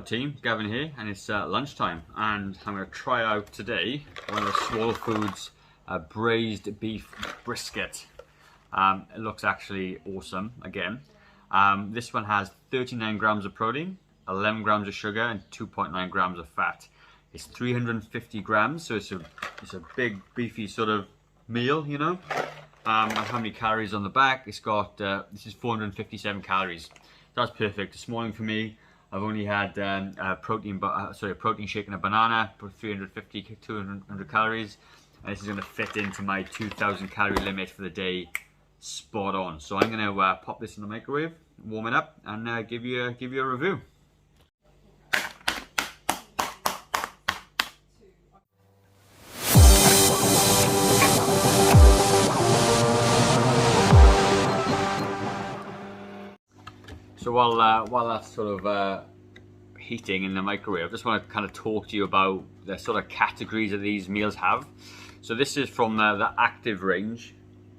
team, Gavin here, and it's lunchtime, and I'm going to try out today one of the Swolefoods braised beef brisket. It looks actually awesome again. This one has 39 grams of protein, 11 grams of sugar, and 2.9 grams of fat. It's 350 grams, so it's a big beefy sort of meal, you know. And how many calories on the back? It's got this is 457 calories. That's perfect. This morning for me, I've only had a protein shake and a banana for 350 200 calories, and this is going to fit into my 2,000 calorie limit for the day, spot on. So I'm going to pop this in the microwave, warm it up, and give you a review. So while that's sort of heating in the microwave, I just want to kind of talk to you about the sort of categories that these meals have. So this is from the active range,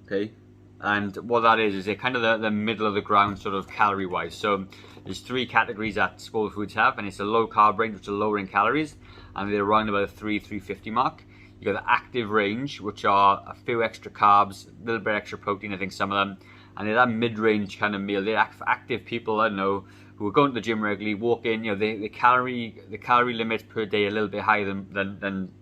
okay? And what that is they're kind of the middle of the ground sort of calorie wise. So there's three categories that Swolefoods have, and it's a low carb range, which are lower in calories, and they're around about the 350 mark. You got the active range, which are a few extra carbs, a little bit extra protein, I think some of them. And they're that mid-range kind of meal. They're active people, I don't know, who are going to the gym regularly, walk in, you know, the calorie limit per day a little bit higher than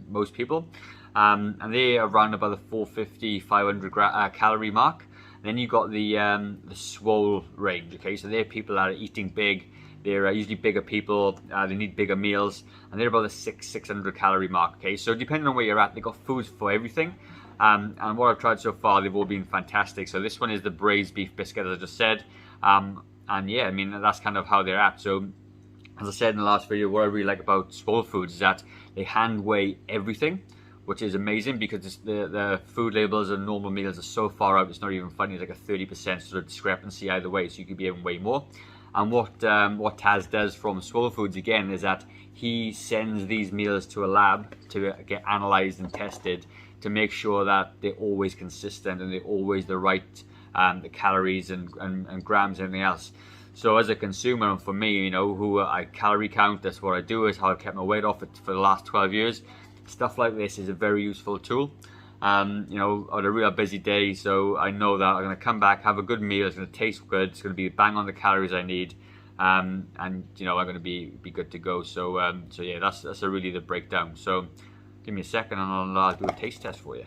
most people. And they are around about the 450, 500 calorie mark. And then you've got the swole range, okay? So they're people that are eating big. They're usually bigger people, they need bigger meals, and they're about the 600 calorie mark, okay? So depending on where you're at, they've got foods for everything. And what I've tried so far, they've all been fantastic. So this one is the braised beef biscuit, as I just said. And yeah, I mean, that's kind of how they're at. So as I said in the last video, what I really like about Swolefoods is that they hand weigh everything, which is amazing because the food labels and normal meals are so far out, it's not even funny. It's like a 30% sort of discrepancy either way, so you could be even way more. And what Taz does from Swolefoods again is that he sends these meals to a lab to get analyzed and tested to make sure that they're always consistent and they're always the right the calories and grams and everything else. So as a consumer, and for me, you know, who I calorie count, that's what I do, is how I've kept my weight off for the last 12 years. Stuff like this is a very useful tool. You know, I had a real busy day, so I know that I'm going to come back, have a good meal, it's going to taste good, it's going to be bang on the calories I need, and you know, I'm going to be good to go. So so yeah, that's really the breakdown. So give me a second and I'll do a taste test for you.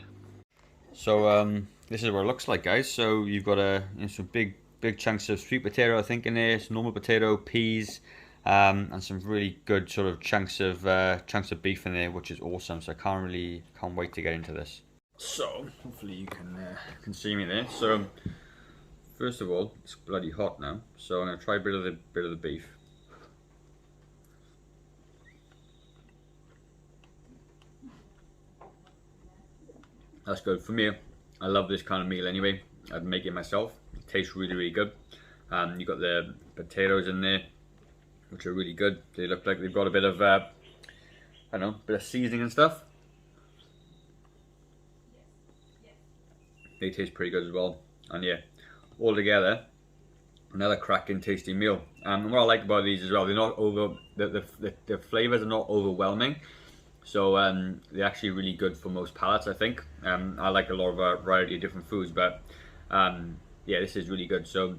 So this is what it looks like, guys. So you've got some big chunks of sweet potato, I think, in there, some normal potato, peas, and some really good sort of chunks of beef in there, which is awesome. So I can't wait to get into this. So hopefully you can see me there. So first of all, it's bloody hot now, so I'm going to try a bit of the beef. That's good for me. I love this kind of meal anyway. I'd make it myself. It tastes really good. You got the potatoes in there, which are really good. They look like they've got a bit of I don't know, bit of seasoning and stuff. They taste pretty good as well. And yeah, all together, another cracking tasty meal. And what I like about these as well, they're not the flavors are not overwhelming. So they're actually really good for most palates, I think. I like a lot of variety of different foods, but yeah, this is really good. So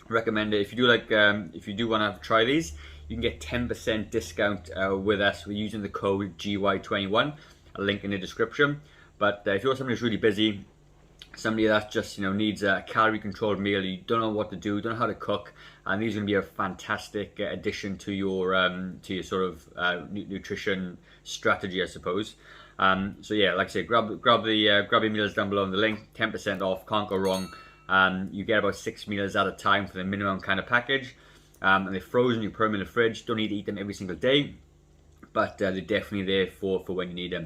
recommend it. If you do want to try these, you can get 10% discount with us. We're using the code GY21. A link in the description. But if you're somebody who's really busy, somebody that just needs a calorie controlled meal, you don't know what to do, don't know how to cook, and these are going to be a fantastic addition to your sort of nutrition strategy, I suppose. So yeah, like I say, grab your meals down below in the link. 10% off, can't go wrong. You get about 6 meals at a time for the minimum kind of package, and they're frozen. You put them in the fridge. Don't need to eat them every single day, but they're definitely there for when you need them.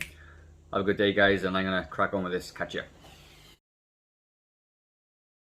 Have a good day, guys, and I'm gonna crack on with this. Catch ya.